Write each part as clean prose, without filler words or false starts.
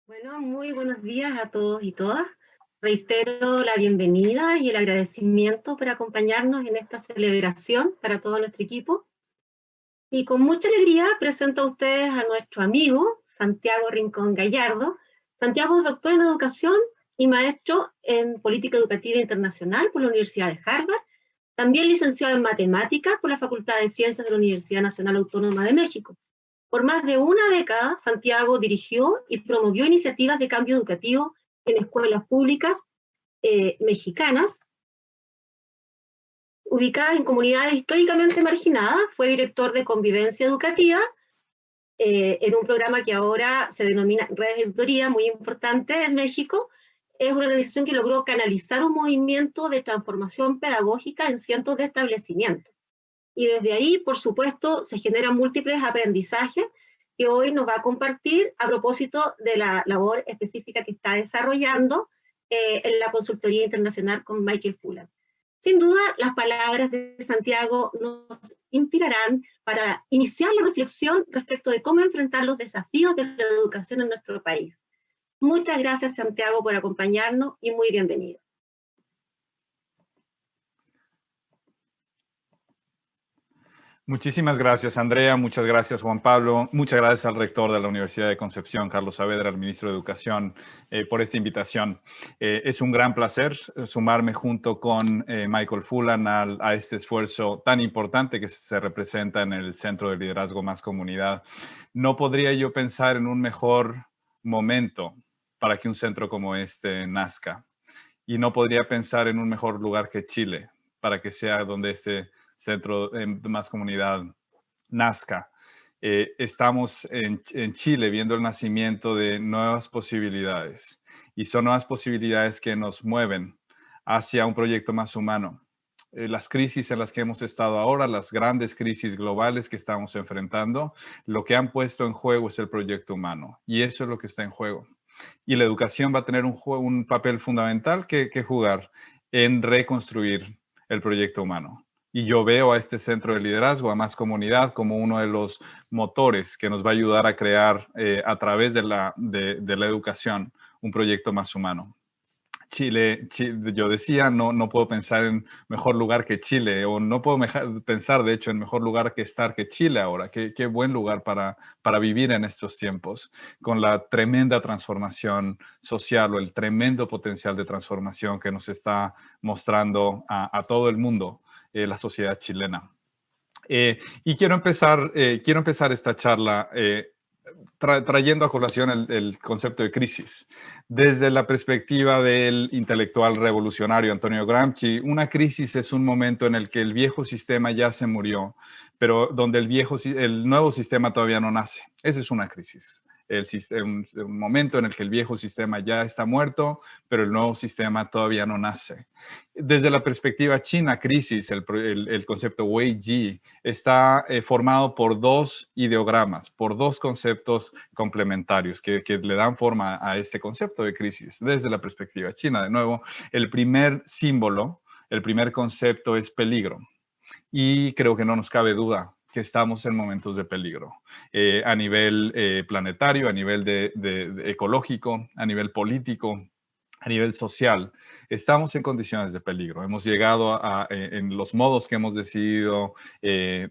Bueno, muy buenos días a todos y todas. Reitero la bienvenida y el agradecimiento por acompañarnos en esta celebración para todo nuestro equipo. Y con mucha alegría presento a ustedes a nuestro amigo Santiago Rincón Gallardo. Santiago es doctor en educación y maestro en política educativa internacional por la Universidad de Harvard. También licenciado en matemáticas por la Facultad de Ciencias de la Universidad Nacional Autónoma de México. Por más de una década, Santiago dirigió y promovió iniciativas de cambio educativo en escuelas públicas mexicanas, ubicadas en comunidades históricamente marginadas. Fue director de convivencia educativa en un programa que ahora se denomina Redes de Tutoría, muy importante en México. Es una organización que logró canalizar un movimiento de transformación pedagógica en cientos de establecimientos. Y desde ahí, por supuesto, se generan múltiples aprendizajes que hoy nos va a compartir a propósito de la labor específica que está desarrollando en la consultoría internacional con Michael Fullan. Sin duda, las palabras de Santiago nos inspirarán para iniciar la reflexión respecto de cómo enfrentar los desafíos de la educación en nuestro país. Muchas gracias, Santiago, por acompañarnos y muy bienvenido. Muchísimas gracias, Andrea. Muchas gracias, Juan Pablo. Muchas gracias al rector de la Universidad de Concepción, Carlos Saavedra, al ministro de Educación, por esta invitación. Es un gran placer sumarme junto con Michael Fullan a este esfuerzo tan importante que se representa en el Centro de Liderazgo Más Comunidad. No podría yo pensar en un mejor momento para que un centro como este nazca. Y no podría pensar en un mejor lugar que Chile para que sea donde este Centro de Más Comunidad nazca. Estamos en Chile viendo el nacimiento de nuevas posibilidades y son nuevas posibilidades que nos mueven hacia un proyecto más humano. Las crisis en las que hemos estado ahora, las grandes crisis globales que estamos enfrentando, lo que han puesto en juego es el proyecto humano y eso es lo que está en juego. Y la educación va a tener un papel fundamental que jugar en reconstruir el proyecto humano. Y yo veo a este centro de liderazgo, a Más Comunidad, como uno de los motores que nos va a ayudar a crear a través de la educación un proyecto más humano. Chile, yo decía, no puedo pensar en mejor lugar que Chile, o no puedo pensar, de hecho, en mejor lugar que estar que Chile ahora. Qué buen lugar para vivir en estos tiempos, con la tremenda transformación social o el tremendo potencial de transformación que nos está mostrando a todo el mundo la sociedad chilena. Y quiero empezar esta charla trayendo a colación el concepto de crisis. Desde la perspectiva del intelectual revolucionario Antonio Gramsci, una crisis es un momento en el que el viejo sistema ya se murió, pero donde el nuevo sistema todavía no nace. Esa es una crisis. Un momento en el que el viejo sistema ya está muerto, pero el nuevo sistema todavía no nace. Desde la perspectiva china, crisis, el concepto Wei-Ji, está formado por dos ideogramas, por dos conceptos complementarios que le dan forma a este concepto de crisis. Desde la perspectiva china, de nuevo, el primer símbolo, el primer concepto es peligro. Y creo que no nos cabe duda que estamos en momentos de peligro a nivel planetario, a nivel ecológico, a nivel político, a nivel social. Estamos en condiciones de peligro. Hemos llegado en los modos que hemos decidido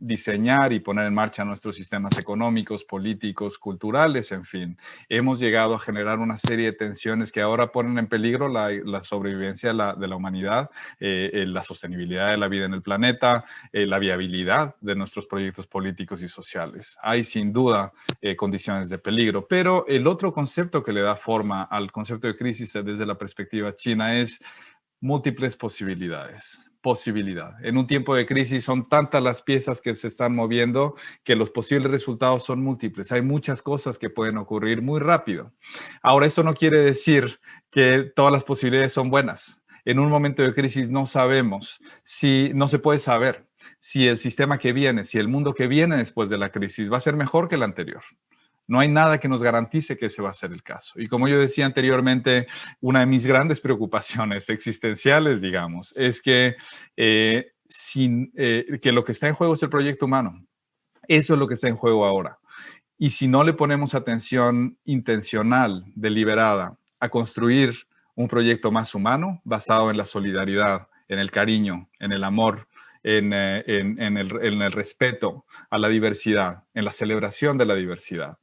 diseñar y poner en marcha nuestros sistemas económicos, políticos, culturales, en fin. Hemos llegado a generar una serie de tensiones que ahora ponen en peligro la sobrevivencia de la humanidad, la sostenibilidad de la vida en el planeta, la viabilidad de nuestros proyectos políticos y sociales. Hay sin duda condiciones de peligro, pero el otro concepto que le da forma al concepto de crisis desde la perspectiva china es múltiples posibilidades. Posibilidad. En un tiempo de crisis son tantas las piezas que se están moviendo que los posibles resultados son múltiples. Hay muchas cosas que pueden ocurrir muy rápido. Ahora, eso no quiere decir que todas las posibilidades son buenas. En un momento de crisis no sabemos no se puede saber si el sistema que viene, si el mundo que viene después de la crisis va a ser mejor que el anterior. No hay nada que nos garantice que ese va a ser el caso. Y como yo decía anteriormente, una de mis grandes preocupaciones existenciales, digamos, es que lo que está en juego es el proyecto humano. Eso es lo que está en juego ahora. Y si no le ponemos atención intencional, deliberada, a construir un proyecto más humano, basado en la solidaridad, en el cariño, en el amor, en el respeto a la diversidad, en la celebración de la diversidad.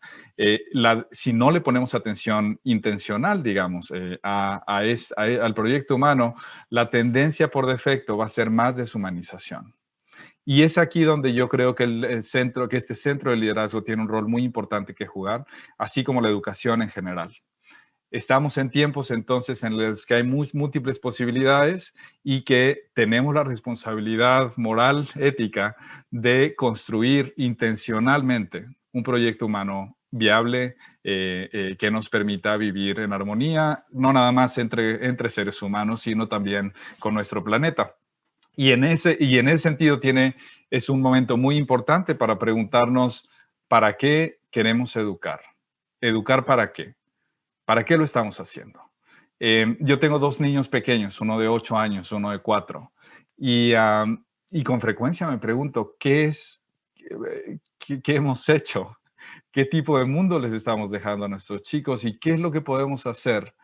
Si no le ponemos atención intencional, digamos, al proyecto humano, la tendencia por defecto va a ser más deshumanización. Y es aquí donde yo creo que este centro de liderazgo tiene un rol muy importante que jugar, así como la educación en general. Estamos en tiempos entonces en los que hay múltiples posibilidades y que tenemos la responsabilidad moral, ética, de construir intencionalmente un proyecto humano viable que nos permita vivir en armonía, no nada más entre seres humanos, sino también con nuestro planeta. Y en ese sentido es un momento muy importante para preguntarnos ¿para qué queremos educar? ¿Educar para qué? ¿Para qué lo estamos haciendo? Yo tengo 2 niños pequeños, uno de 8 años, uno de 4. Y con frecuencia me pregunto, ¿qué hemos hecho? ¿Qué tipo de mundo les estamos dejando a nuestros chicos? ¿Y qué es lo que podemos hacer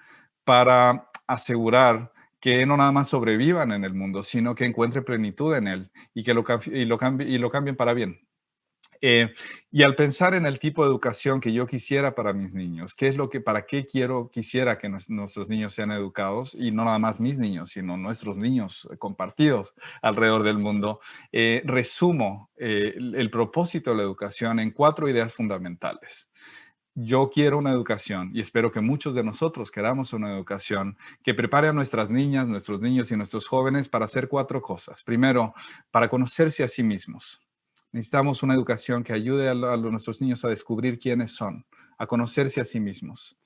para asegurar que no nada más sobrevivan en el mundo, sino que encuentren plenitud en él y que lo cambien para bien? Y al pensar en el tipo de educación que yo quisiera para mis niños, para qué quisiera que nuestros niños sean educados, y no nada más mis niños, sino nuestros niños compartidos alrededor del mundo, resumo el propósito de la educación en 4 ideas fundamentales. Yo quiero una educación, y espero que muchos de nosotros queramos una educación que prepare a nuestras niñas, nuestros niños y nuestros jóvenes para hacer 4 cosas. Primero, para conocerse a sí mismos. Necesitamos una educación que ayude a nuestros niños a descubrir quiénes son, a conocerse a sí mismos,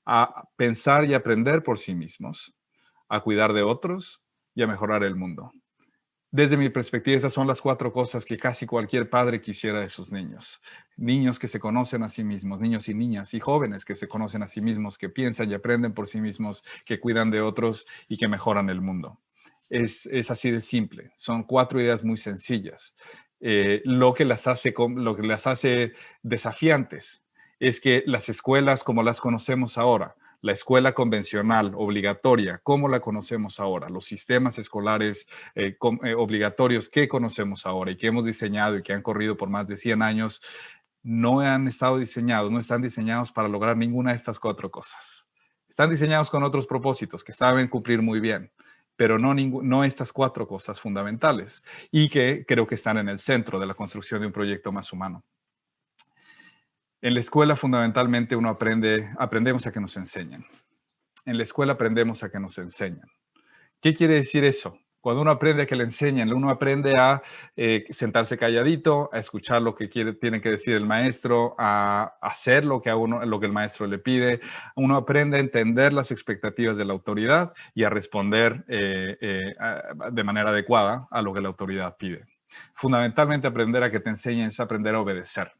a pensar y aprender por sí mismos, a cuidar de otros y a mejorar el mundo. Desde mi perspectiva, esas son las 4 cosas que casi cualquier padre quisiera de sus niños. Niños que se conocen a sí mismos, niños y niñas y jóvenes que se conocen a sí mismos, que piensan y aprenden por sí mismos, que cuidan de otros y que mejoran el mundo. Es así de simple. Son 4 ideas muy sencillas. Lo que las hace desafiantes es que las escuelas como las conocemos ahora, la escuela convencional, obligatoria, como la conocemos ahora, los sistemas escolares obligatorios que conocemos ahora y que hemos diseñado y que han corrido por más de 100 años, no están diseñados para lograr ninguna de estas 4 cosas. Están diseñados con otros propósitos que saben cumplir muy bien, pero no estas 4 cosas fundamentales y que creo que están en el centro de la construcción de un proyecto más humano. En la escuela fundamentalmente aprendemos a que nos enseñen. En la escuela aprendemos a que nos enseñan. ¿Qué quiere decir eso? Cuando uno aprende a que le enseñen, uno aprende a sentarse calladito, a escuchar lo que tiene que decir el maestro, a hacer lo que el maestro le pide. Uno aprende a entender las expectativas de la autoridad y a responder de manera adecuada a lo que la autoridad pide. Fundamentalmente, aprender a que te enseñen es aprender a obedecer.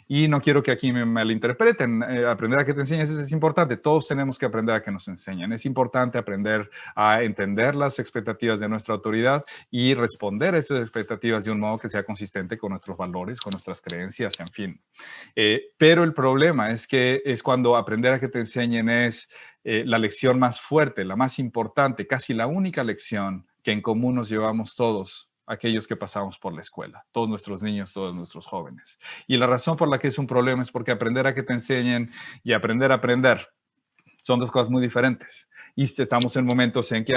Y no quiero que aquí me malinterpreten. Aprender a que te enseñes es importante. Todos tenemos que aprender a que nos enseñen. Es importante aprender a entender las expectativas de nuestra autoridad y responder a esas expectativas de un modo que sea consistente con nuestros valores, con nuestras creencias, en fin. Pero el problema es que es cuando aprender a que te enseñen es la lección más fuerte, la más importante, casi la única lección que en común nos llevamos todos, aquellos que pasamos por la escuela, todos nuestros niños, todos nuestros jóvenes. Y la razón por la que es un problema es porque aprender a que te enseñen y aprender a aprender son 2 cosas muy diferentes. Y estamos en momentos en que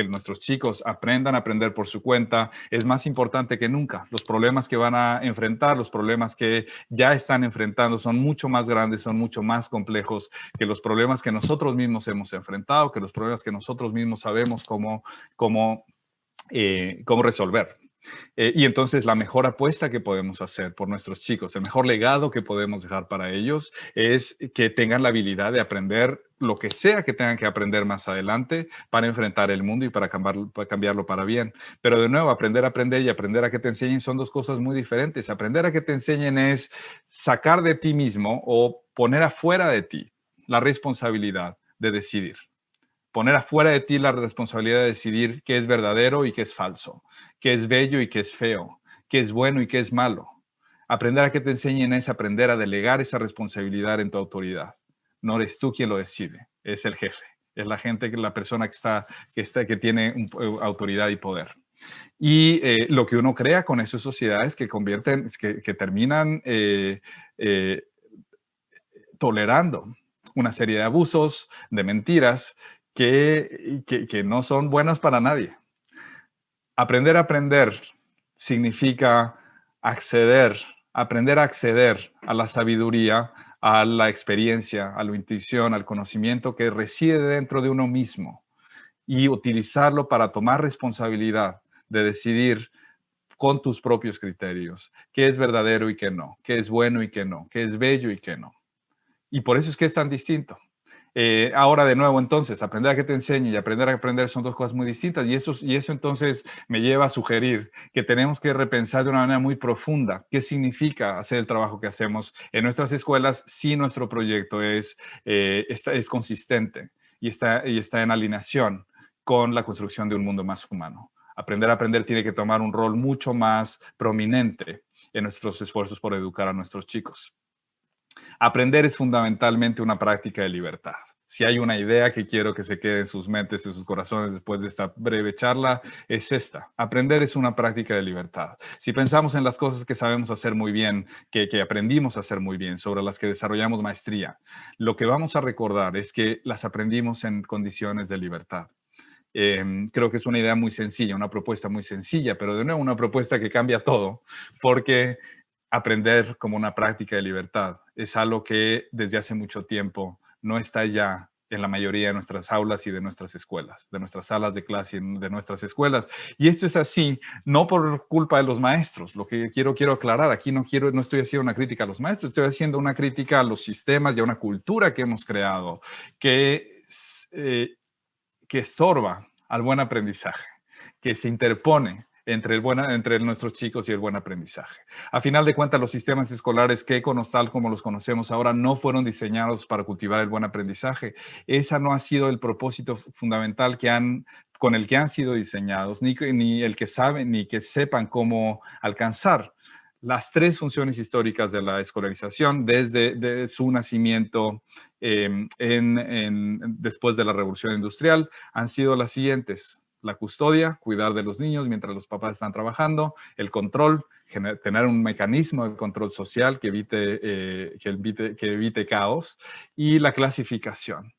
nuestros chicos aprendan a aprender por su cuenta es más importante que nunca. Los problemas que van a enfrentar, los problemas que ya están enfrentando son mucho más grandes, son mucho más complejos que los problemas que nosotros mismos hemos enfrentado, que los problemas que nosotros mismos sabemos cómo resolver. Y entonces la mejor apuesta que podemos hacer por nuestros chicos, el mejor legado que podemos dejar para ellos es que tengan la habilidad de aprender lo que sea que tengan que aprender más adelante para enfrentar el mundo y para cambiarlo para bien. Pero de nuevo, aprender a aprender y aprender a que te enseñen son 2 cosas muy diferentes. Aprender a que te enseñen es sacar de ti mismo o poner afuera de ti la responsabilidad de decidir. Poner afuera de ti la responsabilidad de decidir qué es verdadero y qué es falso, qué es bello y qué es feo, qué es bueno y qué es malo. Aprender a que te enseñen es aprender a delegar esa responsabilidad en tu autoridad. No eres tú quien lo decide, es el jefe, es la gente, la persona que tiene autoridad y poder. Y lo que uno crea con esas sociedades que terminan tolerando una serie de abusos, de mentiras, que no son buenas para nadie. Aprender a aprender significa aprender a acceder a la sabiduría, a la experiencia, a la intuición, al conocimiento que reside dentro de uno mismo y utilizarlo para tomar responsabilidad de decidir con tus propios criterios qué es verdadero y qué no, qué es bueno y qué no, qué es bello y qué no. Y por eso es que es tan distinto. Ahora, de nuevo, entonces, aprender a que te enseñe y aprender a aprender son dos cosas muy distintas. Y eso entonces me lleva a sugerir que tenemos que repensar de una manera muy profunda qué significa hacer el trabajo que hacemos en nuestras escuelas si nuestro proyecto es consistente y está en alineación con la construcción de un mundo más humano. Aprender a aprender tiene que tomar un rol mucho más prominente en nuestros esfuerzos por educar a nuestros chicos. Aprender es fundamentalmente una práctica de libertad. Si hay una idea que quiero que se quede en sus mentes y sus corazones después de esta breve charla, es esta. Aprender es una práctica de libertad. Si pensamos en las cosas que sabemos hacer muy bien, que aprendimos a hacer muy bien, sobre las que desarrollamos maestría, lo que vamos a recordar es que las aprendimos en condiciones de libertad. Creo que es una idea muy sencilla, una propuesta muy sencilla, pero de nuevo una propuesta que cambia todo, porque aprender como una práctica de libertad es algo que desde hace mucho tiempo no está ya en la mayoría de nuestras aulas y de nuestras escuelas, de nuestras salas de clase y de nuestras escuelas. Y esto es así, no por culpa de los maestros. Lo que quiero aclarar, aquí no estoy haciendo una crítica a los maestros, estoy haciendo una crítica a los sistemas y a una cultura que hemos creado que estorba al buen aprendizaje, que se interpone entre nuestros chicos y el buen aprendizaje. A final de cuentas, los sistemas escolares que tal como los conocemos ahora no fueron diseñados para cultivar el buen aprendizaje. Ese no ha sido el propósito fundamental con el que han sido diseñados, ni el que saben, ni que sepan cómo alcanzar las tres funciones históricas de la escolarización desde su nacimiento después de la Revolución Industrial han sido las siguientes: la custodia, cuidar de los niños mientras los papás están trabajando; el control, tener un mecanismo de control social que evite caos; y la clasificación.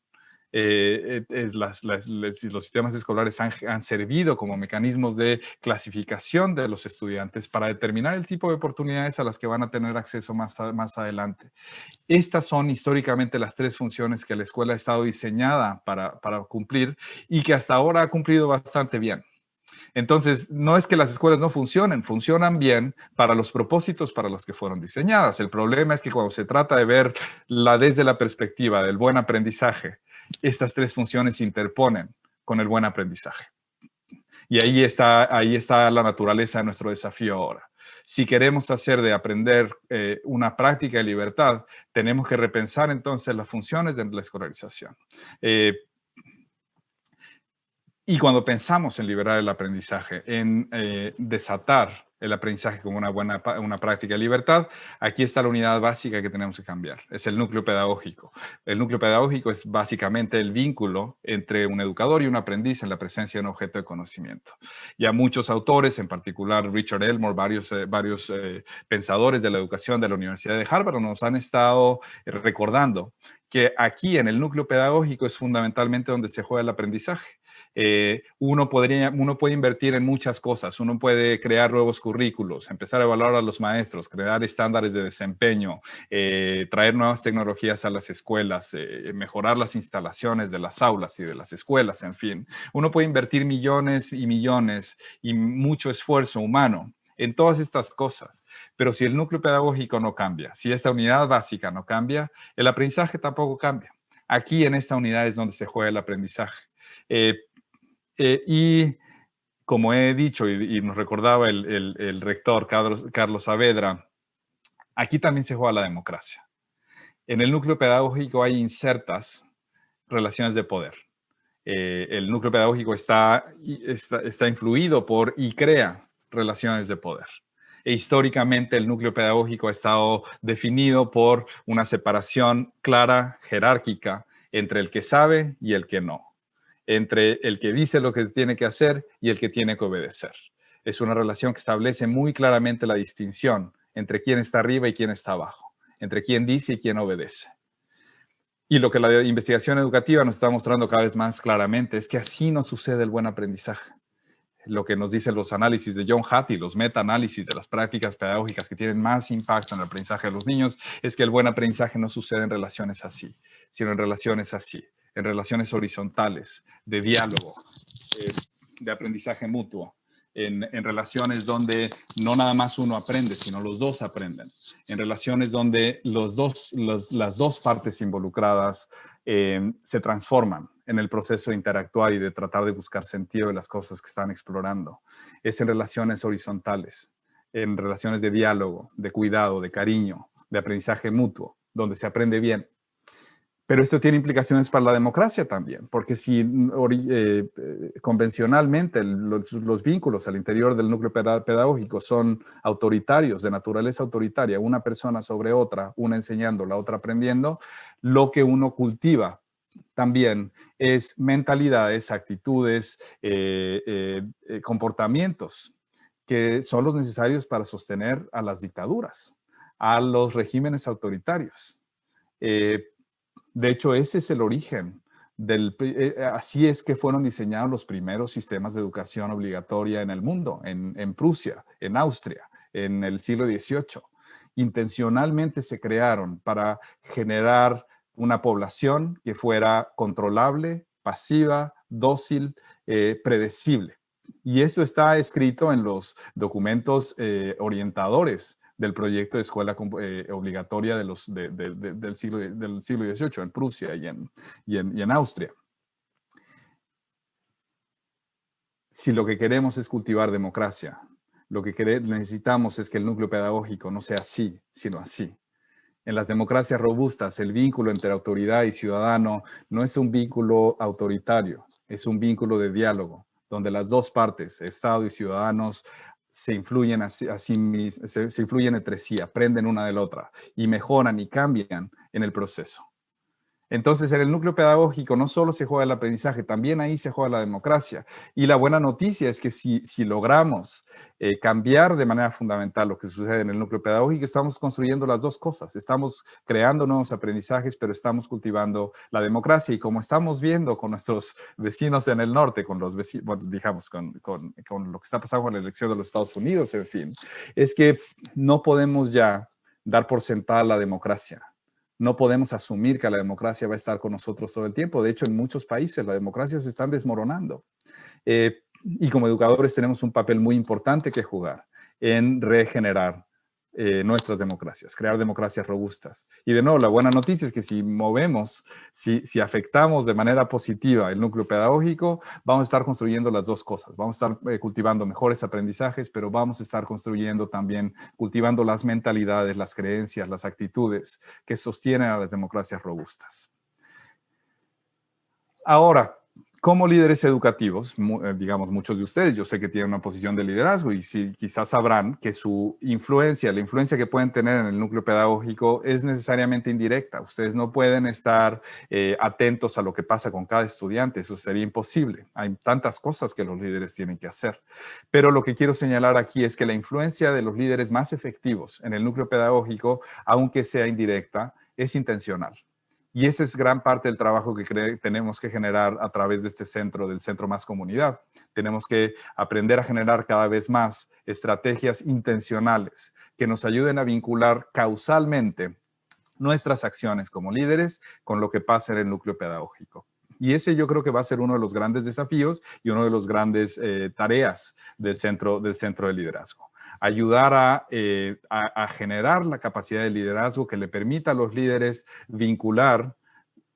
Los sistemas escolares han servido como mecanismos de clasificación de los estudiantes para determinar el tipo de oportunidades a las que van a tener acceso más adelante. Estas son históricamente las tres funciones que la escuela ha estado diseñada para cumplir y que hasta ahora ha cumplido bastante bien. Entonces, no es que las escuelas no funcionen, funcionan bien para los propósitos para los que fueron diseñadas. El problema es que cuando se trata de verla desde la perspectiva del buen aprendizaje, estas tres funciones se interponen con el buen aprendizaje. Y ahí está la naturaleza de nuestro desafío ahora. Si queremos hacer de aprender una práctica de libertad, tenemos que repensar entonces las funciones de la escolarización. Y cuando pensamos en liberar el aprendizaje, en desatar el aprendizaje como una práctica de libertad, aquí está la unidad básica que tenemos que cambiar. Es el núcleo pedagógico. El núcleo pedagógico es básicamente el vínculo entre un educador y un aprendiz en la presencia de un objeto de conocimiento. Ya muchos autores, en particular Richard Elmore, varios pensadores de la educación de la Universidad de Harvard, nos han estado recordando que aquí en el núcleo pedagógico es fundamentalmente donde se juega el aprendizaje. Uno puede invertir en muchas cosas. Uno puede crear nuevos currículos, empezar a evaluar a los maestros, crear estándares de desempeño, traer nuevas tecnologías a las escuelas, mejorar las instalaciones de las aulas y de las escuelas, en fin. Uno puede invertir millones y millones y mucho esfuerzo humano en todas estas cosas. Pero si el núcleo pedagógico no cambia, si esta unidad básica no cambia, el aprendizaje tampoco cambia. Aquí en esta unidad es donde se juega el aprendizaje. Y como he dicho y nos recordaba el rector Carlos Saavedra, aquí también se juega la democracia. En el núcleo pedagógico hay insertas relaciones de poder. El núcleo pedagógico está influido por y crea relaciones de poder. E históricamente el núcleo pedagógico ha estado definido por una separación clara, jerárquica, entre el que sabe y el que no, entre el que dice lo que tiene que hacer y el que tiene que obedecer. Es una relación que establece muy claramente la distinción entre quién está arriba y quién está abajo, entre quién dice y quién obedece. Y lo que la investigación educativa nos está mostrando cada vez más claramente es que así no sucede el buen aprendizaje. Lo que nos dicen los análisis de John Hattie, los metaanálisis de las prácticas pedagógicas que tienen más impacto en el aprendizaje de los niños, es que el buen aprendizaje no sucede en relaciones así, sino en relaciones así, en relaciones horizontales, de diálogo, de aprendizaje mutuo, en relaciones donde no nada más uno aprende, sino los dos aprenden, en relaciones donde las dos partes involucradas se transforman en el proceso de interactuar y de tratar de buscar sentido de las cosas que están explorando. Es en relaciones horizontales, en relaciones de diálogo, de cuidado, de cariño, de aprendizaje mutuo, donde se aprende bien. Pero esto tiene implicaciones para la democracia también, porque si convencionalmente los vínculos al interior del núcleo pedagógico son autoritarios, de naturaleza autoritaria, una persona sobre otra, una enseñando, la otra aprendiendo, lo que uno cultiva también es mentalidades, actitudes, comportamientos que son los necesarios para sostener a las dictaduras, a los regímenes autoritarios. De hecho, ese es el origen. Así es que fueron diseñados los primeros sistemas de educación obligatoria en el mundo, en Prusia, en Austria, en el siglo XVIII. Intencionalmente se crearon para generar una población que fuera controlable, pasiva, dócil, predecible. Y esto está escrito en los documentos orientadores del proyecto de escuela obligatoria del siglo XVIII en Prusia y en Austria. Si lo que queremos es cultivar democracia, lo que necesitamos es que el núcleo pedagógico no sea así, sino así. En las democracias robustas, el vínculo entre autoridad y ciudadano no es un vínculo autoritario, es un vínculo de diálogo, donde las dos partes, Estado y ciudadanos, se influyen se influyen entre sí, aprenden una de la otra y mejoran y cambian en el proceso. Entonces, en el núcleo pedagógico no solo se juega el aprendizaje, también ahí se juega la democracia. Y la buena noticia es que si logramos cambiar de manera fundamental lo que sucede en el núcleo pedagógico, estamos construyendo las dos cosas. Estamos creando nuevos aprendizajes, pero estamos cultivando la democracia. Y como estamos viendo con nuestros vecinos en el norte, con los vecinos, bueno, digamos, con lo que está pasando con la elección de los Estados Unidos, en fin, es que no podemos ya dar por sentada la democracia. No podemos asumir que la democracia va a estar con nosotros todo el tiempo. De hecho, en muchos países la democracia se está desmoronando. Y como educadores tenemos un papel muy importante que jugar en regenerar nuestras democracias, crear democracias robustas. Y de nuevo, la buena noticia es que si movemos, si afectamos de manera positiva el núcleo pedagógico, vamos a estar construyendo las dos cosas. Vamos a estar cultivando mejores aprendizajes, pero vamos a estar construyendo también, cultivando las mentalidades, las creencias, las actitudes que sostienen a las democracias robustas. Ahora, como líderes educativos, digamos muchos de ustedes, yo sé que tienen una posición de liderazgo y sí, quizás sabrán que su influencia, la influencia que pueden tener en el núcleo pedagógico es necesariamente indirecta. Ustedes no pueden estar atentos a lo que pasa con cada estudiante, eso sería imposible. Hay tantas cosas que los líderes tienen que hacer. Pero lo que quiero señalar aquí es que la influencia de los líderes más efectivos en el núcleo pedagógico, aunque sea indirecta, es intencional. Y esa es gran parte del trabajo que tenemos que generar a través de este centro, del Centro Más Comunidad. Tenemos que aprender a generar cada vez más estrategias intencionales que nos ayuden a vincular causalmente nuestras acciones como líderes con lo que pasa en el núcleo pedagógico. Y ese yo creo que va a ser uno de los grandes desafíos y uno de los grandes tareas del centro de liderazgo. Ayudar a generar la capacidad de liderazgo que le permita a los líderes vincular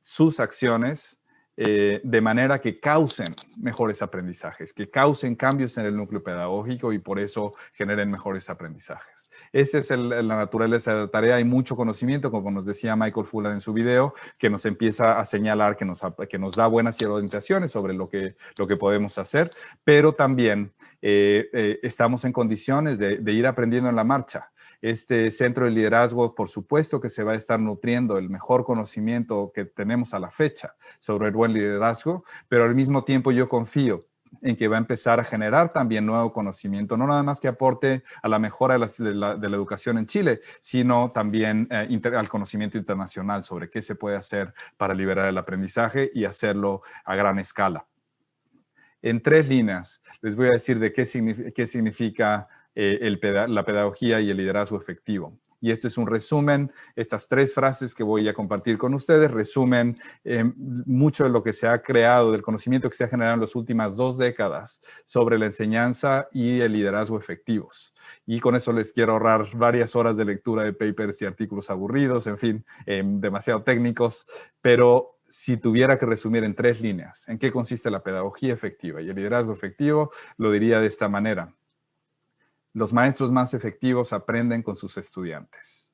sus acciones de manera que causen mejores aprendizajes, que causen cambios en el núcleo pedagógico y por eso generen mejores aprendizajes. Esa es la naturaleza de la tarea. Hay mucho conocimiento, como nos decía Michael Fuller en su video, que nos empieza a señalar, que nos da buenas orientaciones sobre lo que podemos hacer, pero también estamos en condiciones de ir aprendiendo en la marcha. Este centro de liderazgo, por supuesto que se va a estar nutriendo el mejor conocimiento que tenemos a la fecha sobre el buen liderazgo, pero al mismo tiempo yo confío en que va a empezar a generar también nuevo conocimiento, no nada más que aporte a la mejora de la educación en Chile, sino también al conocimiento internacional sobre qué se puede hacer para liberar el aprendizaje y hacerlo a gran escala. En 3 líneas les voy a decir de qué significa la pedagogía y el liderazgo efectivo. Y esto es un resumen, estas 3 frases que voy a compartir con ustedes resumen mucho de lo que se ha creado, del conocimiento que se ha generado en las últimas 2 décadas sobre la enseñanza y el liderazgo efectivos. Y con eso les quiero ahorrar varias horas de lectura de papers y artículos aburridos, en fin, demasiado técnicos, pero si tuviera que resumir en 3 líneas en qué consiste la pedagogía efectiva y el liderazgo efectivo, lo diría de esta manera. Los maestros más efectivos aprenden con sus estudiantes.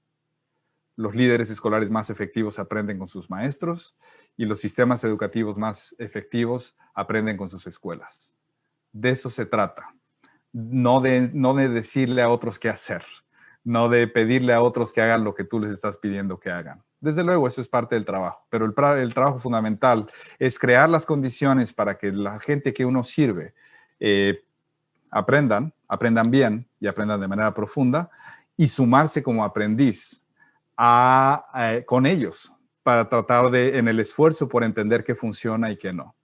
Los líderes escolares más efectivos aprenden con sus maestros y los sistemas educativos más efectivos aprenden con sus escuelas. De eso se trata. No de decirle a otros qué hacer, no de pedirle a otros que hagan lo que tú les estás pidiendo que hagan. Desde luego, eso es parte del trabajo, pero el trabajo fundamental es crear las condiciones para que la gente que uno sirve aprendan bien y aprendan de manera profunda y sumarse como aprendiz con ellos para tratar en el esfuerzo por entender qué funciona y qué no.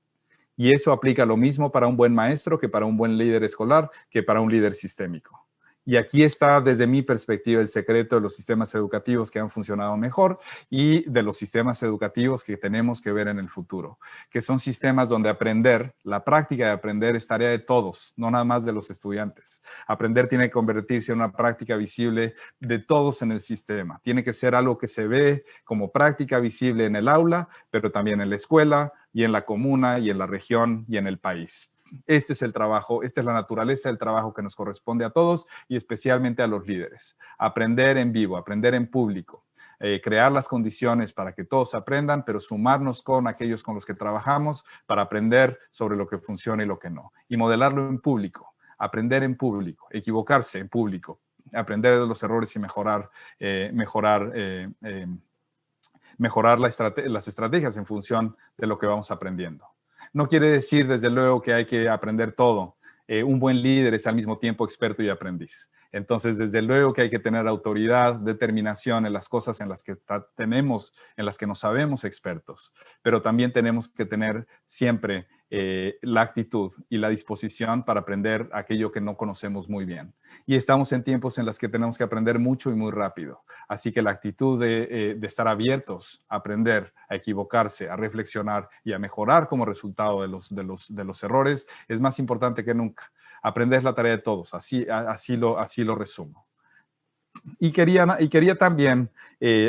Y eso aplica lo mismo para un buen maestro que para un buen líder escolar, que para un líder sistémico. Y aquí está, desde mi perspectiva, el secreto de los sistemas educativos que han funcionado mejor y de los sistemas educativos que tenemos que ver en el futuro, que son sistemas donde la práctica de aprender es tarea de todos, no nada más de los estudiantes. Aprender tiene que convertirse en una práctica visible de todos en el sistema. Tiene que ser algo que se ve como práctica visible en el aula, pero también en la escuela y en la comuna y en la región y en el país. Este es el trabajo, esta es la naturaleza del trabajo que nos corresponde a todos y especialmente a los líderes. Aprender en vivo, aprender en público, crear las condiciones para que todos aprendan, pero sumarnos con aquellos con los que trabajamos para aprender sobre lo que funciona y lo que no. Y modelarlo en público, aprender en público, equivocarse en público, aprender de los errores y mejorar las estrategias en función de lo que vamos aprendiendo. No quiere decir, desde luego, que hay que aprender todo. Un buen líder es al mismo tiempo experto y aprendiz. Entonces, desde luego que hay que tener autoridad, determinación en las cosas en las que en las que nos sabemos expertos. Pero también tenemos que tener siempre la actitud y la disposición para aprender aquello que no conocemos muy bien. Y estamos en tiempos en los que tenemos que aprender mucho y muy rápido. Así que la actitud de estar abiertos a aprender, a equivocarse, a reflexionar y a mejorar como resultado de los errores es más importante que nunca. Aprender es la tarea de todos, así lo resumo. Y quería también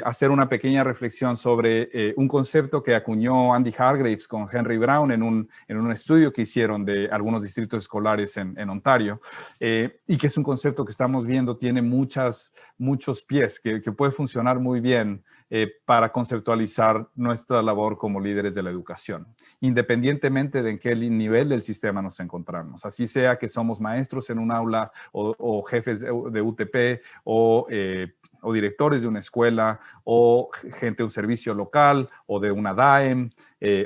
hacer una pequeña reflexión sobre un concepto que acuñó Andy Hargreaves con Henry Brown en un estudio que hicieron de algunos distritos escolares en Ontario, y que es un concepto que estamos viendo tiene muchos pies, que puede funcionar muy bien para conceptualizar nuestra labor como líderes de la educación, independientemente de en qué nivel del sistema nos encontramos. Así sea que somos maestros en un aula o jefes de UTP o directores de una escuela o gente de un servicio local o de una DAEM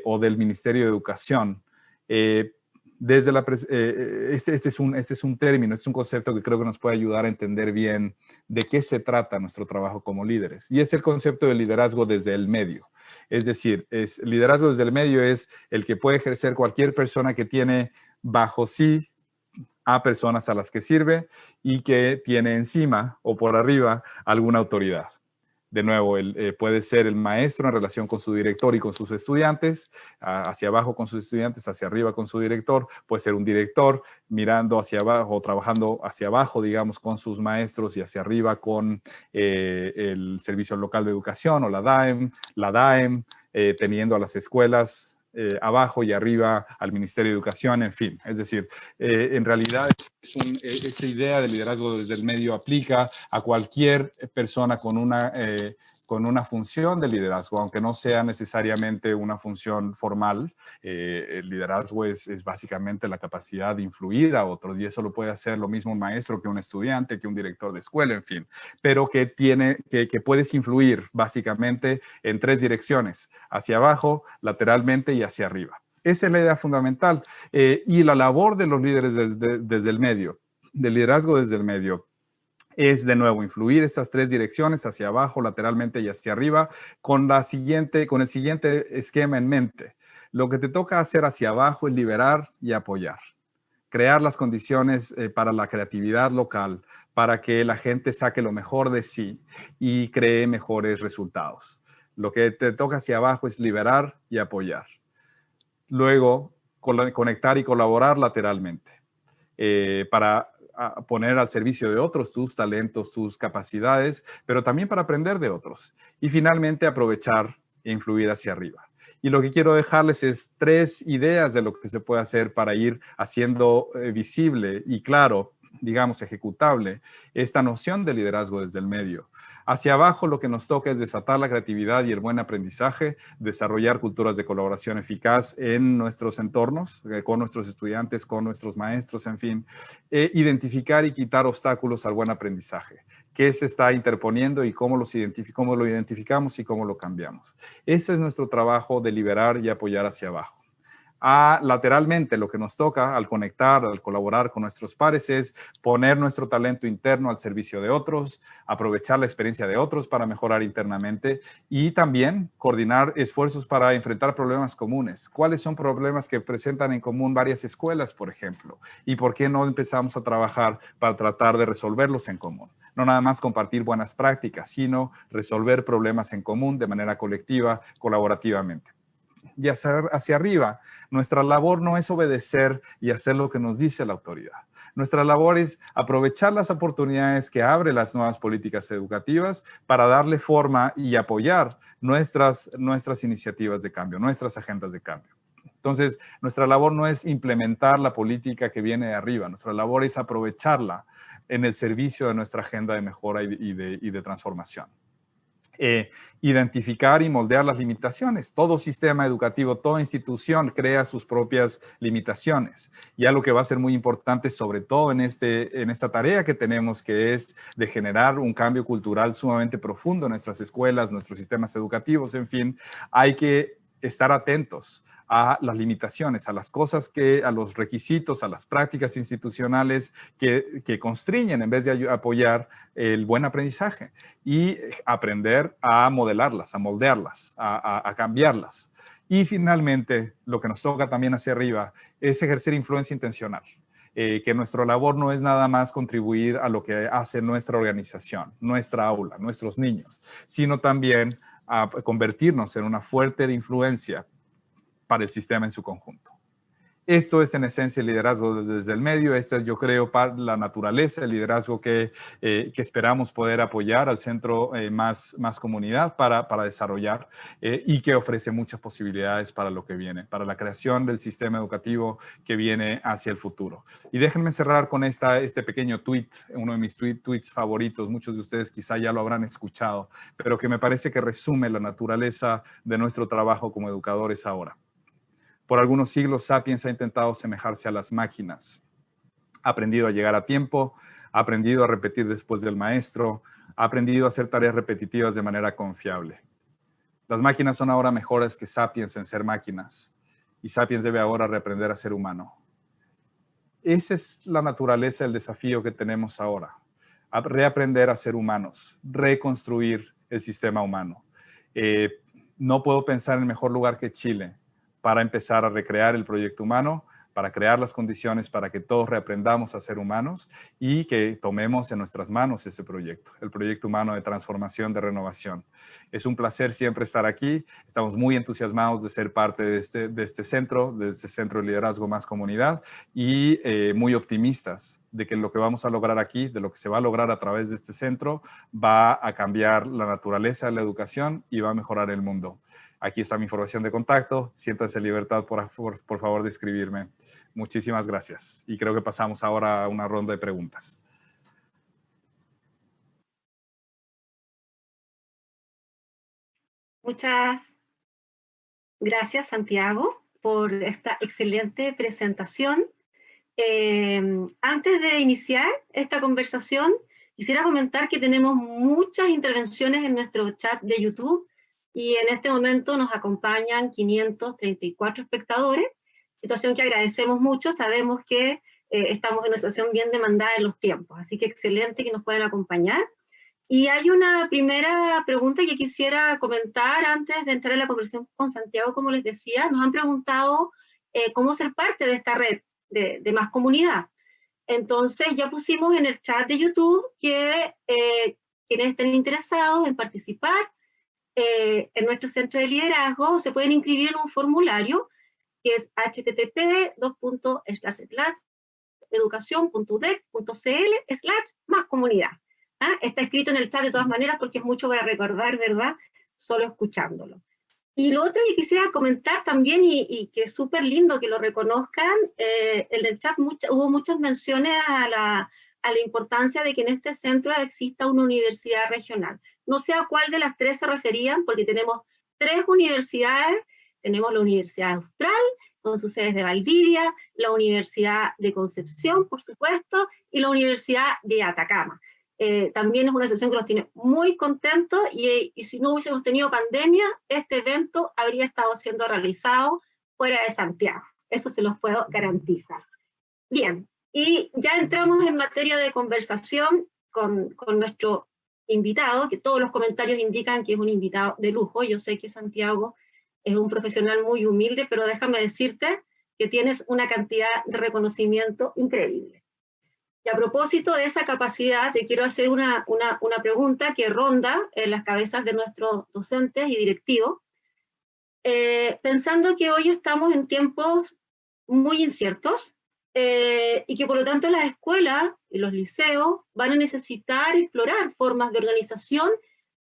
o del Ministerio de Educación. Este es un término, este es un concepto que creo que nos puede ayudar a entender bien de qué se trata nuestro trabajo como líderes. Y es el concepto de liderazgo desde el medio. Es decir, liderazgo desde el medio es el que puede ejercer cualquier persona que tiene bajo sí a personas a las que sirve y que tiene encima o por arriba alguna autoridad. De nuevo, puede ser el maestro en relación con su director y con sus estudiantes, hacia abajo con sus estudiantes, hacia arriba con su director. Puede ser un director mirando hacia abajo o trabajando hacia abajo, digamos, con sus maestros y hacia arriba con el Servicio Local de Educación o la DAEM, teniendo a las escuelas abajo y arriba al Ministerio de Educación, en fin. Es decir, en realidad esta idea de liderazgo desde el medio aplica a cualquier persona con una función de liderazgo, aunque no sea necesariamente una función formal. El liderazgo es básicamente la capacidad de influir a otros, y eso lo puede hacer lo mismo un maestro que un estudiante, que un director de escuela, en fin, pero que puedes influir básicamente en 3 direcciones: hacia abajo, lateralmente y hacia arriba. Esa es la idea fundamental. Y la labor de los líderes desde el medio, del liderazgo desde el medio, es de nuevo influir estas 3 direcciones, hacia abajo, lateralmente y hacia arriba, con el siguiente esquema en mente. Lo que te toca hacer hacia abajo es liberar y apoyar. Crear las condiciones para la creatividad local, para que la gente saque lo mejor de sí y cree mejores resultados. Lo que te toca hacia abajo es liberar y apoyar. Luego, conectar y colaborar lateralmente para poner al servicio de otros tus talentos, tus capacidades, pero también para aprender de otros. Y finalmente, aprovechar e influir hacia arriba. Y lo que quiero dejarles es 3 ideas de lo que se puede hacer para ir haciendo visible y claro, digamos, ejecutable, esta noción de liderazgo desde el medio. Hacia abajo, lo que nos toca es desatar la creatividad y el buen aprendizaje, desarrollar culturas de colaboración eficaz en nuestros entornos, con nuestros estudiantes, con nuestros maestros, en fin, identificar y quitar obstáculos al buen aprendizaje. ¿Qué se está interponiendo y cómo lo identificamos y cómo lo cambiamos? Ese es nuestro trabajo de liberar y apoyar hacia abajo. Lateralmente, lo que nos toca al conectar, al colaborar con nuestros pares, es poner nuestro talento interno al servicio de otros, aprovechar la experiencia de otros para mejorar internamente y también coordinar esfuerzos para enfrentar problemas comunes. ¿Cuáles son problemas que presentan en común varias escuelas, por ejemplo? ¿Y por qué no empezamos a trabajar para tratar de resolverlos en común? No nada más compartir buenas prácticas, sino resolver problemas en común de manera colectiva, colaborativamente. Y hacia arriba, nuestra labor no es obedecer y hacer lo que nos dice la autoridad. Nuestra labor es aprovechar las oportunidades que abren las nuevas políticas educativas para darle forma y apoyar nuestras iniciativas de cambio, nuestras agendas de cambio. Entonces, nuestra labor no es implementar la política que viene de arriba. Nuestra labor es aprovecharla en el servicio de nuestra agenda de mejora y de transformación. Identificar y moldear las limitaciones. Todo sistema educativo, toda institución crea sus propias limitaciones. Y algo que va a ser muy importante, sobre todo en esta tarea que tenemos, que es de generar un cambio cultural sumamente profundo en nuestras escuelas, nuestros sistemas educativos, en fin, hay que estar atentos a las limitaciones, a las cosas a los requisitos, a las prácticas institucionales que constriñen en vez de apoyar el buen aprendizaje y aprender a modelarlas, a moldearlas, a cambiarlas. Y finalmente, lo que nos toca también hacia arriba es ejercer influencia intencional. Que nuestra labor no es nada más contribuir a lo que hace nuestra organización, nuestra aula, nuestros niños, sino también a convertirnos en una fuerte influencia para el sistema en su conjunto. Esto es en esencia el liderazgo desde el medio. Esta es, yo creo, la naturaleza, el liderazgo que esperamos poder apoyar al centro más comunidad para desarrollar y que ofrece muchas posibilidades para lo que viene, para la creación del sistema educativo que viene hacia el futuro. Y déjenme cerrar con este pequeño tweet, uno de mis tweets favoritos. Muchos de ustedes quizá ya lo habrán escuchado, pero que me parece que resume la naturaleza de nuestro trabajo como educadores ahora. Por algunos siglos, Sapiens ha intentado asemejarse a las máquinas. Ha aprendido a llegar a tiempo, ha aprendido a repetir después del maestro, ha aprendido a hacer tareas repetitivas de manera confiable. Las máquinas son ahora mejores que Sapiens en ser máquinas, y Sapiens debe ahora reaprender a ser humano. Esa es la naturaleza del desafío que tenemos ahora. A reaprender a ser humanos, reconstruir el sistema humano. No puedo pensar en mejor lugar que Chile para empezar a recrear el proyecto humano, para crear las condiciones para que todos reaprendamos a ser humanos y que tomemos en nuestras manos ese proyecto, el proyecto humano de transformación, de renovación. Es un placer siempre estar aquí. Estamos muy entusiasmados de ser parte de este centro de liderazgo más comunidad y muy optimistas de que lo que vamos a lograr aquí, de lo que se va a lograr a través de este centro, va a cambiar la naturaleza de la educación y va a mejorar el mundo. Aquí está mi información de contacto. Siéntanse en libertad, por favor, de escribirme. Muchísimas gracias. Y creo que pasamos ahora a una ronda de preguntas. Muchas gracias, Santiago, por esta excelente presentación. Antes de iniciar esta conversación, quisiera comentar que tenemos muchas intervenciones en nuestro chat de YouTube y en este momento nos acompañan 534 espectadores, situación que agradecemos mucho. Sabemos que estamos en una situación bien demandada en los tiempos, así que excelente que nos puedan acompañar. Y hay una primera pregunta que quisiera comentar antes de entrar en la conversación con Santiago. Como les decía, nos han preguntado cómo ser parte de esta red de Más Comunidad. Entonces ya pusimos en el chat de YouTube que quienes estén interesados en participar en nuestro centro de liderazgo se pueden inscribir en un formulario que es http://educacion.udec.cl/máscomunidad. ¿Ah? Está escrito en el chat de todas maneras porque es mucho para recordar, ¿verdad? Solo escuchándolo. Y lo otro que quisiera comentar también, y que es súper lindo que lo reconozcan, en el chat hubo muchas menciones a la importancia de que en este centro exista una universidad regional. No sé a cuál de las tres se referían, porque tenemos 3 universidades. Tenemos la Universidad Austral, con sus sedes de Valdivia, la Universidad de Concepción, por supuesto, y la Universidad de Atacama. También es una situación que nos tiene muy contentos y si no hubiésemos tenido pandemia, este evento habría estado siendo realizado fuera de Santiago. Eso se los puedo garantizar. Bien, y ya entramos en materia de conversación con nuestro invitado, que todos los comentarios indican que es un invitado de lujo. Yo sé que Santiago es un profesional muy humilde, pero déjame decirte que tienes una cantidad de reconocimiento increíble. Y a propósito de esa capacidad, te quiero hacer una pregunta que ronda en las cabezas de nuestros docentes y directivos, pensando que hoy estamos en tiempos muy inciertos y que por lo tanto las escuelas y los liceos van a necesitar explorar formas de organización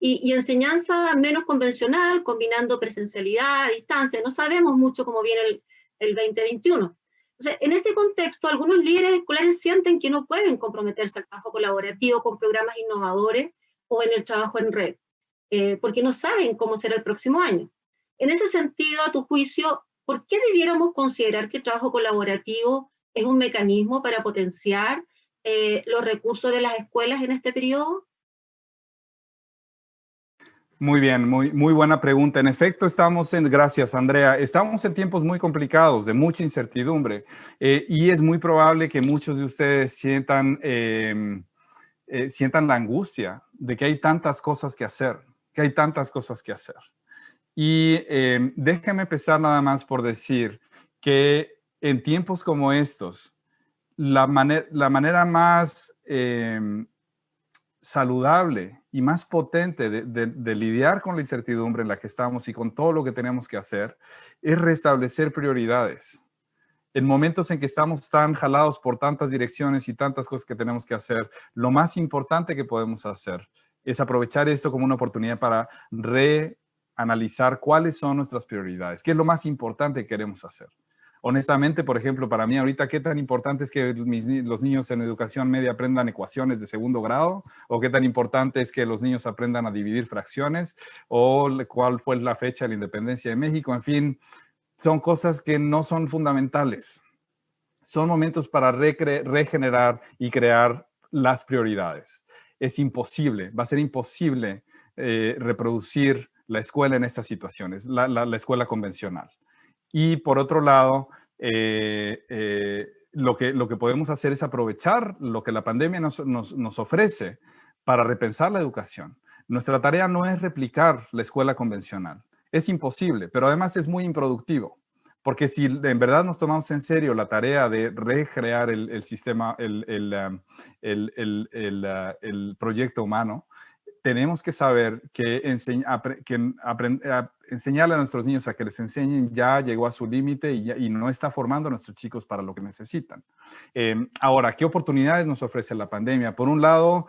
y enseñanza menos convencional, combinando presencialidad, distancia. No sabemos mucho cómo viene el 2021. Entonces, en ese contexto, algunos líderes escolares sienten que no pueden comprometerse al trabajo colaborativo con programas innovadores o en el trabajo en red, porque no saben cómo será el próximo año. En ese sentido, a tu juicio, ¿por qué debiéramos considerar que el trabajo colaborativo es un mecanismo para potenciar los recursos de las escuelas en este periodo? Muy bien, muy buena pregunta. En efecto, gracias Andrea, estamos en tiempos muy complicados, de mucha incertidumbre, y es muy probable que muchos de ustedes sientan la angustia de que hay tantas cosas que hacer, Y déjame empezar nada más por decir que en tiempos como estos, la manera más saludable y más potente de lidiar con la incertidumbre en la que estamos y con todo lo que tenemos que hacer es restablecer prioridades. En momentos en que estamos tan jalados por tantas direcciones y tantas cosas que tenemos que hacer, lo más importante que podemos hacer es aprovechar esto como una oportunidad para reanalizar cuáles son nuestras prioridades, qué es lo más importante que queremos hacer. Honestamente, por ejemplo, para mí ahorita, ¿qué tan importante es que los niños en educación media aprendan ecuaciones de segundo grado? ¿O qué tan importante es que los niños aprendan a dividir fracciones? ¿O cuál fue la fecha de la independencia de México? En fin, son cosas que no son fundamentales. Son momentos para regenerar y crear las prioridades. Es imposible, va a ser imposible reproducir la escuela en estas situaciones, la escuela convencional. Y por otro lado, lo que podemos hacer es aprovechar lo que la pandemia nos ofrece para repensar la educación. Nuestra tarea no es replicar la escuela convencional. Es imposible, pero además es muy improductivo. Porque si en verdad nos tomamos en serio la tarea de recrear el sistema, el proyecto humano, tenemos que saber que enseñarle a nuestros niños a que les enseñen ya llegó a su límite y no está formando a nuestros chicos para lo que necesitan. Ahora, ¿qué oportunidades nos ofrece la pandemia? Por un lado,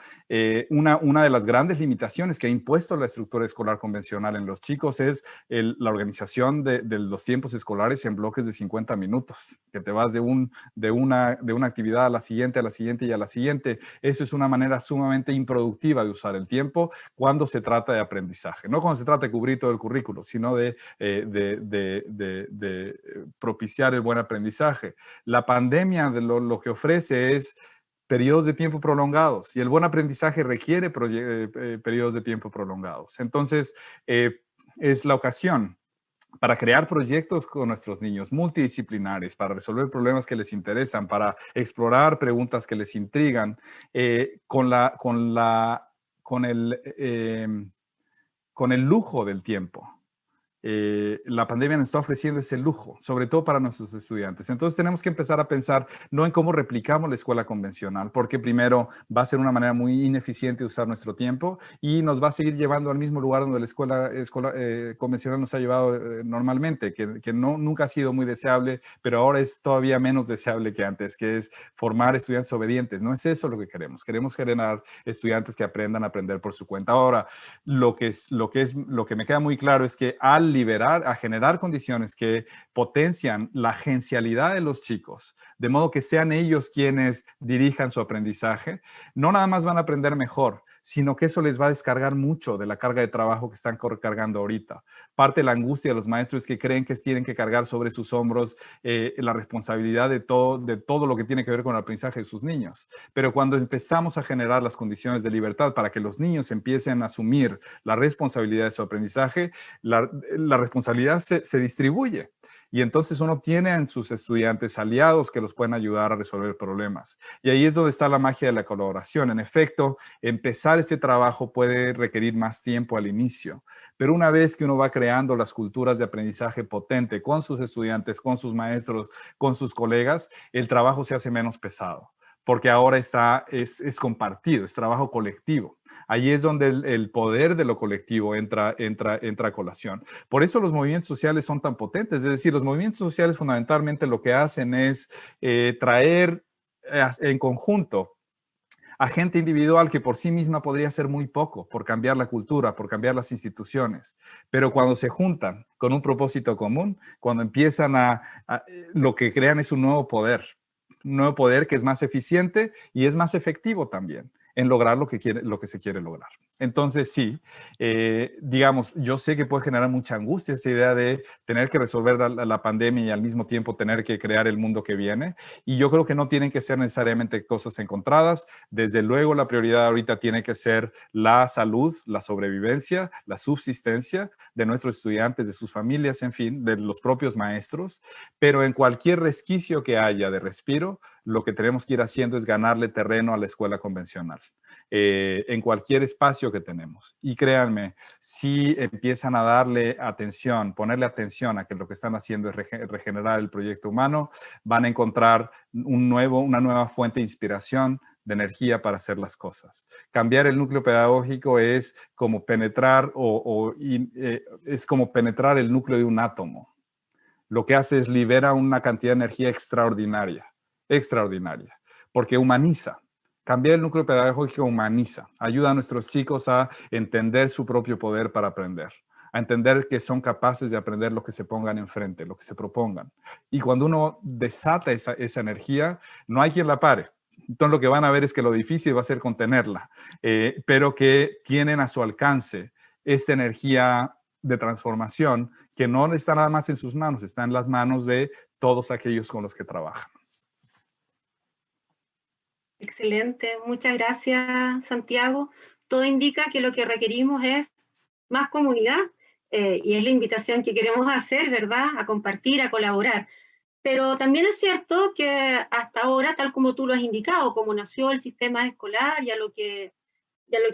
una de las grandes limitaciones que ha impuesto la estructura escolar convencional en los chicos es la organización de los tiempos escolares en bloques de 50 minutos, que te vas de una actividad a la siguiente y a la siguiente. Eso es una manera sumamente improductiva de usar el tiempo cuando se trata de aprendizaje. No cuando se trata de cubrir todo el currículo, sino de propiciar el buen aprendizaje. La pandemia lo que ofrece es periodos de tiempo prolongados y el buen aprendizaje requiere periodos de tiempo prolongados. Entonces, es la ocasión para crear proyectos con nuestros niños multidisciplinares, para resolver problemas que les interesan, para explorar preguntas que les intrigan, con el lujo del tiempo. La pandemia nos está ofreciendo ese lujo, sobre todo para nuestros estudiantes. Entonces tenemos que empezar a pensar no en cómo replicamos la escuela convencional, porque primero va a ser una manera muy ineficiente de usar nuestro tiempo y nos va a seguir llevando al mismo lugar donde la escuela convencional nos ha llevado normalmente, que nunca ha sido muy deseable, pero ahora es todavía menos deseable que antes, que es formar estudiantes obedientes. No es eso lo que queremos. Queremos generar estudiantes que aprendan a aprender por su cuenta. Ahora, lo que me queda muy claro es que al a generar condiciones que potencian la agencialidad de los chicos, de modo que sean ellos quienes dirijan su aprendizaje, no nada más van a aprender mejor, sino que eso les va a descargar mucho de la carga de trabajo que están cargando ahorita. Parte de la angustia de los maestros es que creen que tienen que cargar sobre sus hombros la responsabilidad de todo lo que tiene que ver con el aprendizaje de sus niños. Pero cuando empezamos a generar las condiciones de libertad para que los niños empiecen a asumir la responsabilidad de su aprendizaje, la responsabilidad se distribuye. Y entonces uno tiene en sus estudiantes aliados que los pueden ayudar a resolver problemas. Y ahí es donde está la magia de la colaboración. En efecto, empezar este trabajo puede requerir más tiempo al inicio, pero una vez que uno va creando las culturas de aprendizaje potente con sus estudiantes, con sus maestros, con sus colegas, el trabajo se hace menos pesado, porque ahora es compartido, es trabajo colectivo. Ahí es donde el poder de lo colectivo entra a colación. Por eso los movimientos sociales son tan potentes. Es decir, los movimientos sociales fundamentalmente lo que hacen es traer en conjunto a gente individual que por sí misma podría hacer muy poco por cambiar la cultura, por cambiar las instituciones. Pero cuando se juntan con un propósito común, cuando empiezan lo que crean es un nuevo poder que es más eficiente y es más efectivo también en lograr lo que se quiere lograr. Entonces, sí, digamos, yo sé que puede generar mucha angustia esta idea de tener que resolver la pandemia y al mismo tiempo tener que crear el mundo que viene. Y yo creo que no tienen que ser necesariamente cosas encontradas. Desde luego, la prioridad ahorita tiene que ser la salud, la sobrevivencia, la subsistencia de nuestros estudiantes, de sus familias, en fin, de los propios maestros. Pero en cualquier resquicio que haya de respiro, lo que tenemos que ir haciendo es ganarle terreno a la escuela convencional, en cualquier espacio que tenemos. Y créanme, si empiezan a darle atención, ponerle atención a que lo que están haciendo es regenerar el proyecto humano, van a encontrar una nueva fuente de inspiración, de energía para hacer las cosas. Cambiar el núcleo pedagógico es como penetrar es como penetrar el núcleo de un átomo. Lo que hace es libera una cantidad de energía extraordinaria, porque humaniza. Cambiar el núcleo pedagógico humaniza, ayuda a nuestros chicos a entender su propio poder para aprender, a entender que son capaces de aprender lo que se pongan enfrente, lo que se propongan. Y cuando uno desata esa energía, no hay quien la pare. Entonces lo que van a ver es que lo difícil va a ser contenerla, pero que tienen a su alcance esta energía de transformación que no está nada más en sus manos, está en las manos de todos aquellos con los que trabajan. Excelente, muchas gracias, Santiago. Todo indica que lo que requerimos es más comunidad y es la invitación que queremos hacer, ¿verdad? A compartir, a colaborar. Pero también es cierto que hasta ahora, tal como tú lo has indicado, como nació el sistema escolar y a lo que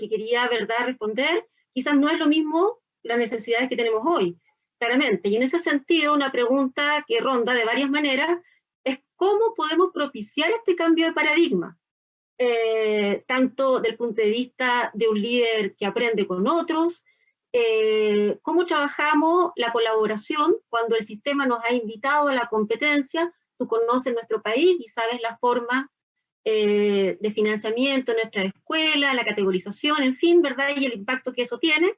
quería, ¿verdad?, responder, quizás no es lo mismo las necesidades que tenemos hoy, claramente. Y en ese sentido, una pregunta que ronda de varias maneras es cómo podemos propiciar este cambio de paradigma, tanto del punto de vista de un líder que aprende con otros, cómo trabajamos la colaboración cuando el sistema nos ha invitado a la competencia. Tú conoces nuestro país y sabes la forma de financiamiento en nuestra escuela, la categorización, en fin, ¿verdad? Y el impacto que eso tiene.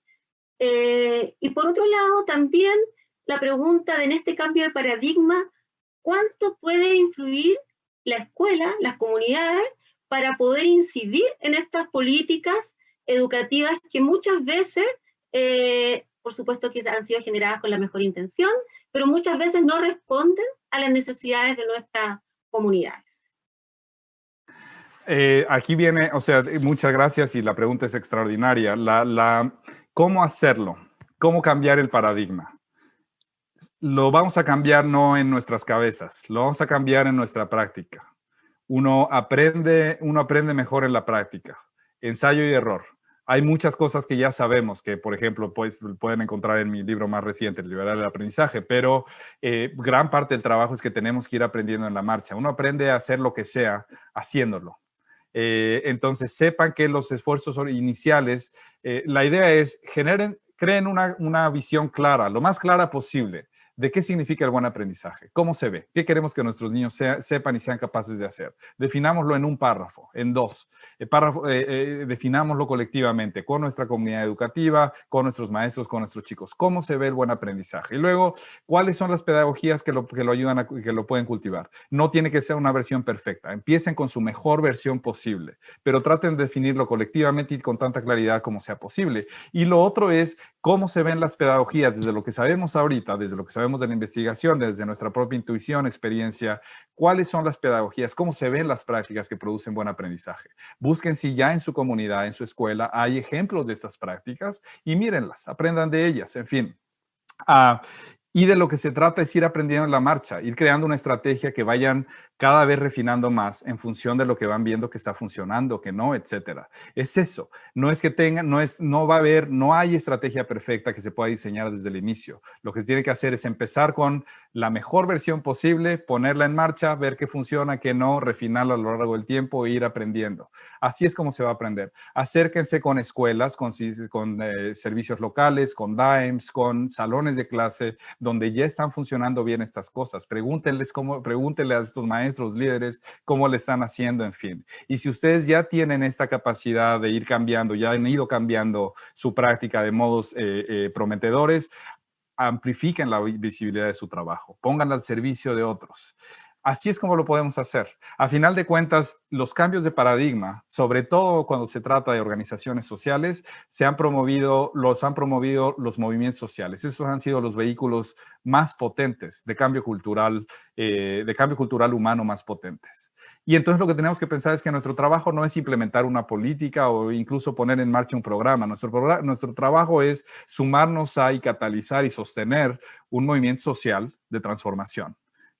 Y por otro lado, también la pregunta de en este cambio de paradigma, ¿cuánto puede influir la escuela, las comunidades, para poder incidir en estas políticas educativas que muchas veces, por supuesto que han sido generadas con la mejor intención, pero muchas veces no responden a las necesidades de nuestras comunidades? Aquí viene, o sea, muchas gracias y la pregunta es extraordinaria. ¿Cómo hacerlo? ¿Cómo cambiar el paradigma? Lo vamos a cambiar no en nuestras cabezas, lo vamos a cambiar en nuestra práctica. Uno aprende mejor en la práctica. Ensayo y error. Hay muchas cosas que ya sabemos que, por ejemplo, pues, pueden encontrar en mi libro más reciente, El Liberar el Aprendizaje, pero gran parte del trabajo es que tenemos que ir aprendiendo en la marcha. Uno aprende a hacer lo que sea haciéndolo. Entonces, sepan que los esfuerzos iniciales, la idea es creen una visión clara, lo más clara posible, de qué significa el buen aprendizaje, cómo se ve, qué queremos que nuestros niños sepan y sean capaces de hacer. Definámoslo en un párrafo, en dos. Definámoslo colectivamente, con nuestra comunidad educativa, con nuestros maestros, con nuestros chicos. ¿Cómo se ve el buen aprendizaje? Y luego, ¿cuáles son las pedagogías que lo ayudan que lo pueden cultivar? No tiene que ser una versión perfecta. Empiecen con su mejor versión posible, pero traten de definirlo colectivamente y con tanta claridad como sea posible. Y lo otro es cómo se ven las pedagogías desde lo que sabemos ahorita, desde lo que sabemos de la investigación, desde nuestra propia intuición, experiencia, cuáles son las pedagogías, cómo se ven las prácticas que producen buen aprendizaje. Busquen si ya en su comunidad, en su escuela, hay ejemplos de estas prácticas y mírenlas, aprendan de ellas, en fin. Y de lo que se trata es ir aprendiendo en la marcha, ir creando una estrategia que vayan cada vez refinando más en función de lo que van viendo que está funcionando, que no, etcétera. Es eso. No es que tengan, no hay estrategia perfecta que se pueda diseñar desde el inicio. Lo que se tiene que hacer es empezar con la mejor versión posible, ponerla en marcha, ver qué funciona, qué no, refinarla a lo largo del tiempo e ir aprendiendo. Así es como se va a aprender. Acérquense con escuelas, con servicios locales, con DAEMS, con salones de clase, donde ya están funcionando bien estas cosas. Pregúntenle a estos maestros, líderes, cómo le están haciendo, en fin. Y si ustedes ya tienen esta capacidad de ir cambiando, ya han ido cambiando su práctica de modos prometedores, amplifiquen la visibilidad de su trabajo, pónganla al servicio de otros. Así es como lo podemos hacer. A final de cuentas, los cambios de paradigma, sobre todo cuando se trata de organizaciones sociales, los han promovido los movimientos sociales. Esos han sido los vehículos más potentes de cambio cultural humano más potentes. Y entonces lo que tenemos que pensar es que nuestro trabajo no es implementar una política o incluso poner en marcha un programa. Nuestro trabajo es sumarnos a y catalizar y sostener un movimiento social de transformación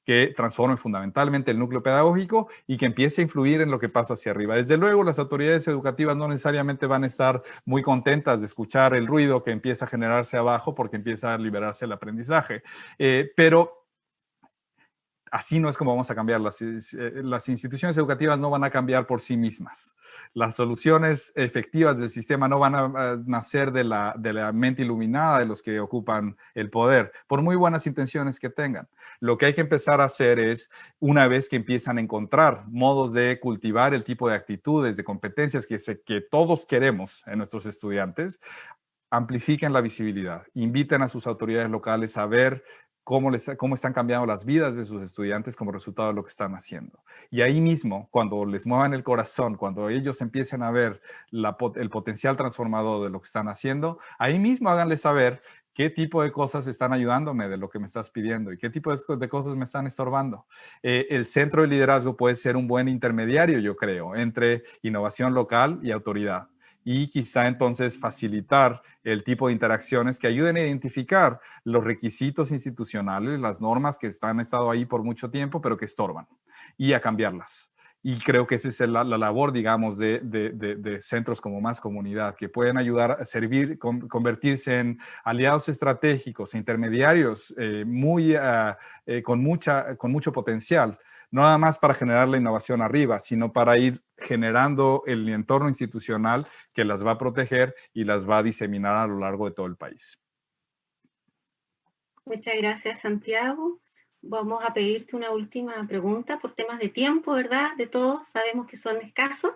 que transforme fundamentalmente el núcleo pedagógico y que empiece a influir en lo que pasa hacia arriba. Desde luego, las autoridades educativas no necesariamente van a estar muy contentas de escuchar el ruido que empieza a generarse abajo porque empieza a liberarse el aprendizaje, pero así no es como vamos a cambiar. Las instituciones educativas no van a cambiar por sí mismas. Las soluciones efectivas del sistema no van a nacer de la mente iluminada de los que ocupan el poder, por muy buenas intenciones que tengan. Lo que hay que empezar a hacer es, una vez que empiezan a encontrar modos de cultivar el tipo de actitudes, de competencias que todos queremos en nuestros estudiantes, amplifiquen la visibilidad, inviten a sus autoridades locales a ver cómo están cambiando las vidas de sus estudiantes como resultado de lo que están haciendo. Y ahí mismo, cuando les muevan el corazón, cuando ellos empiecen a ver el potencial transformador de lo que están haciendo, ahí mismo háganles saber qué tipo de cosas están ayudándome de lo que me estás pidiendo y qué tipo de cosas me están estorbando. El centro de liderazgo puede ser un buen intermediario, yo creo, entre innovación local y autoridad. Y quizá entonces facilitar el tipo de interacciones que ayuden a identificar los requisitos institucionales, las normas que han estado ahí por mucho tiempo, pero que estorban, y a cambiarlas. Y creo que esa es la labor, digamos, de centros como Más Comunidad, que pueden ayudar a servir, convertirse en aliados estratégicos, intermediarios con mucho potencial, no nada más para generar la innovación arriba, sino para ir generando el entorno institucional que las va a proteger y las va a diseminar a lo largo de todo el país. Muchas gracias, Santiago. Vamos a pedirte una última pregunta por temas de tiempo, ¿verdad? De todos, sabemos que son escasos.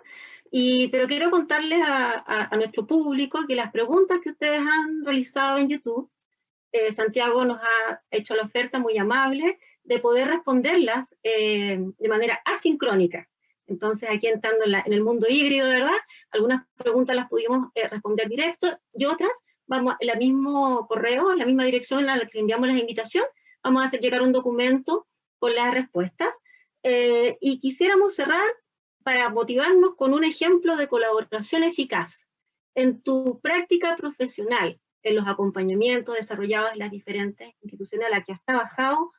Pero quiero contarles a nuestro público que las preguntas que ustedes han realizado en YouTube, Santiago nos ha hecho la oferta muy amable de poder responderlas de manera asincrónica. Entonces, aquí entrando en el mundo híbrido, ¿verdad? Algunas preguntas las pudimos responder directo y otras vamos en el mismo correo, en la misma dirección a la que enviamos la invitación, vamos a hacer llegar un documento con las respuestas. Y quisiéramos cerrar para motivarnos con un ejemplo de colaboración eficaz. En tu práctica profesional, en los acompañamientos desarrollados en las diferentes instituciones a las que has trabajado,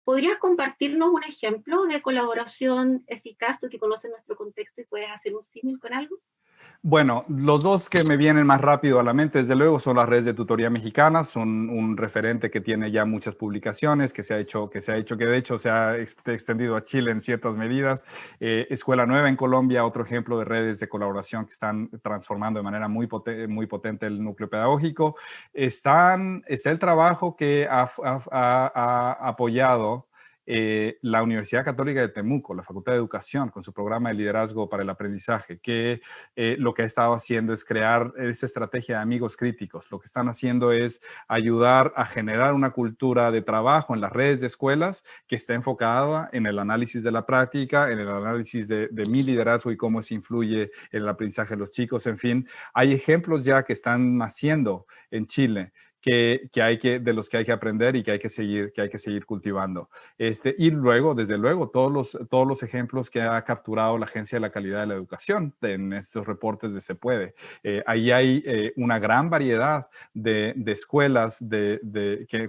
¿podrías compartirnos un ejemplo de colaboración eficaz, tú que conoces nuestro contexto y puedes hacer un símil con algo? Bueno, los dos que me vienen más rápido a la mente, desde luego, son las redes de tutoría mexicanas, son un referente que tiene ya muchas publicaciones, que de hecho se ha extendido a Chile en ciertas medidas. Escuela Nueva en Colombia, otro ejemplo de redes de colaboración que están transformando de manera muy potente el núcleo pedagógico. Está el trabajo que ha apoyado la Universidad Católica de Temuco, la Facultad de Educación, con su programa de liderazgo para el aprendizaje, que lo que ha estado haciendo es crear esta estrategia de amigos críticos. Lo que están haciendo es ayudar a generar una cultura de trabajo en las redes de escuelas que está enfocada en el análisis de la práctica, en el análisis de mi liderazgo y cómo se influye en el aprendizaje de los chicos. En fin, hay ejemplos ya que están naciendo en Chile de los que hay que aprender y que hay que seguir cultivando. Y luego, desde luego, todos los ejemplos que ha capturado la Agencia de la Calidad de la Educación en estos reportes de Se Puede. Ahí hay una gran variedad de escuelas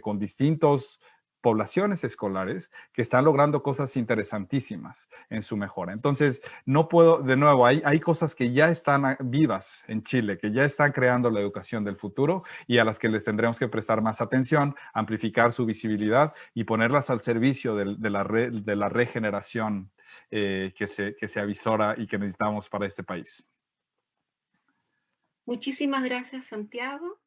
con distintos poblaciones escolares que están logrando cosas interesantísimas en su mejora. Entonces, no puedo, de nuevo, hay cosas que ya están vivas en Chile, que ya están creando la educación del futuro y a las que les tendremos que prestar más atención, amplificar su visibilidad y ponerlas al servicio de la regeneración que se avisora y que necesitamos para este país. Muchísimas gracias, Santiago.